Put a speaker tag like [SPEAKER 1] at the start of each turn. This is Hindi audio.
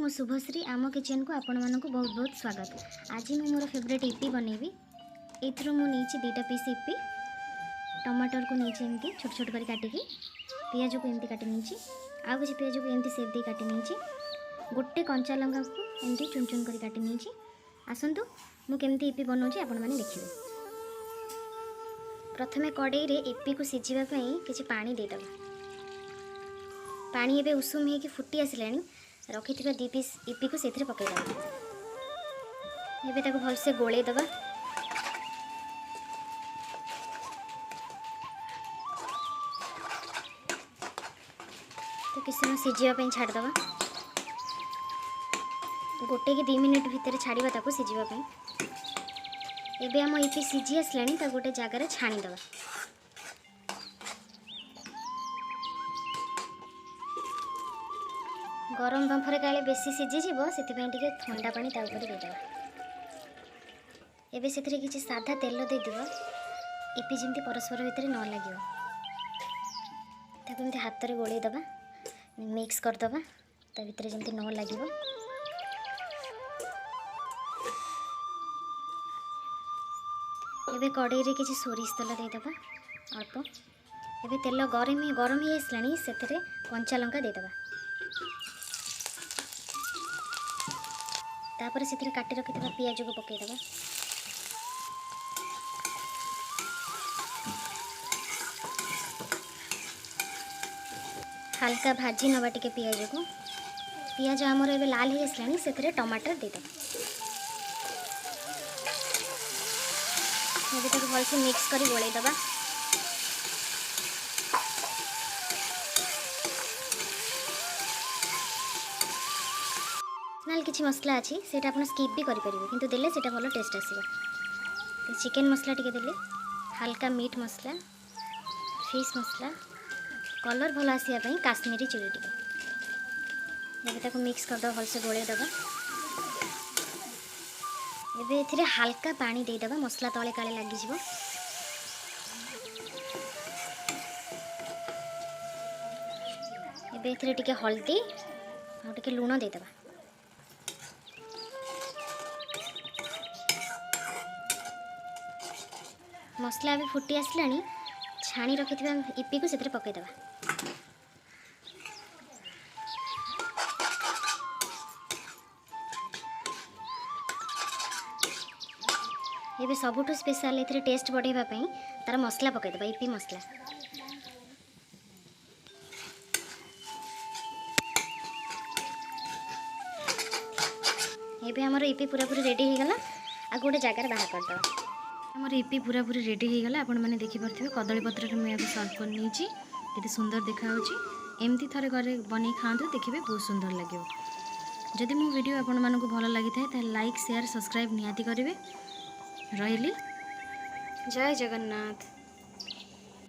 [SPEAKER 1] मो शुभश्री आम किचन को आपण मानक बहुत बहुत स्वागत। आज मैं मोर फेवरेट इपी बनैबी। एथर मुझे दुईटा पीस इपी टमाटर को नहीं एमती छोट छोट कर काटिकी पियाज को एमती काटी नहीं आउ किसी पियाज को एमती सेप दे काटी नहीं गोटे कंचा लंका को एमती चुन चुन कर काटी नहीं। आसतु मुझे इपी बनाऊँगी आपण मैंने देखिए। प्रथमे कड़ई रे इपी को सिझापी किसी पानी देदेव। पानी एवं उषुम हो फुटी आसला रखि दी पीस इपी को से पकईदेव। एवं भलसे गोलैदबा। तो किसी समय सिझापी छाड़दबा। गोटे कि 2 मिनिट भितर छाड़ा ताको सिझापी। एवं आम इपी सिझी आसला गोटे जगार छाणीदबा। गरम बंफरे काले बेसी सिझीज से ठंडा पानी देदेव। एवं से किसी साधा तेल देदेव इपी जमी परस्पर भितर न लगे ताकि हाथ में गोलैदबा मिक्स करदबा ता भितर जमी न लगे। एवं कड़ई रे किसी सोरिष तेल देदेबा अल्प। एवं तेल गरम ही आसला से कंचा लंका देदेबा। तापर से काटी रखि पियाज को पकईदेबा। हल्का भाजी नवा टिके पियाज को। पियाज आमर एवं लाल ही आसला से टमाटर देदेबा। भलसे मिक्स कर गोलैदबा। किसी मसला अच्छी से आप स्किप भी करेंगे किंतु देले से भल टेस्ट आसो। चिकेन मसला टिके देले हल्का मीट मसला फिश मसला कलर भल आसापी काश्मीरी चिली टिके मिक्स करदे भलसे गोलैदबा। एवं ए हल्का पानी देदेबा मसला तले काले लगिज। एवं टिके हल्दी और टिके लुण देदेबा। मसला भी फुटी आसला छाणी रखि इपी को से पकईदेबा। ये सबुठ स्पेशल ए टेस्ट बढ़ाई तार मसला पकईदेबा इपी मसला। ये आमर इपी पूरा पूरी रेडी हो गला। आ गोटे जगार बाहर करदे आमर इपी पूरा पूरी रेडी हो गला। आपण मैंने देखिपे कदली पत्र मुझे सर्व कर नहीं केते सुंदर देखा एमती थे घरे बन खातु देखिए बहुत सुंदर लगे। जदि मो वीडियो आपण मानक भल लगी था लाइक शेयर सब्सक्राइब निहाती करेंगे। रही जय जगन्नाथ।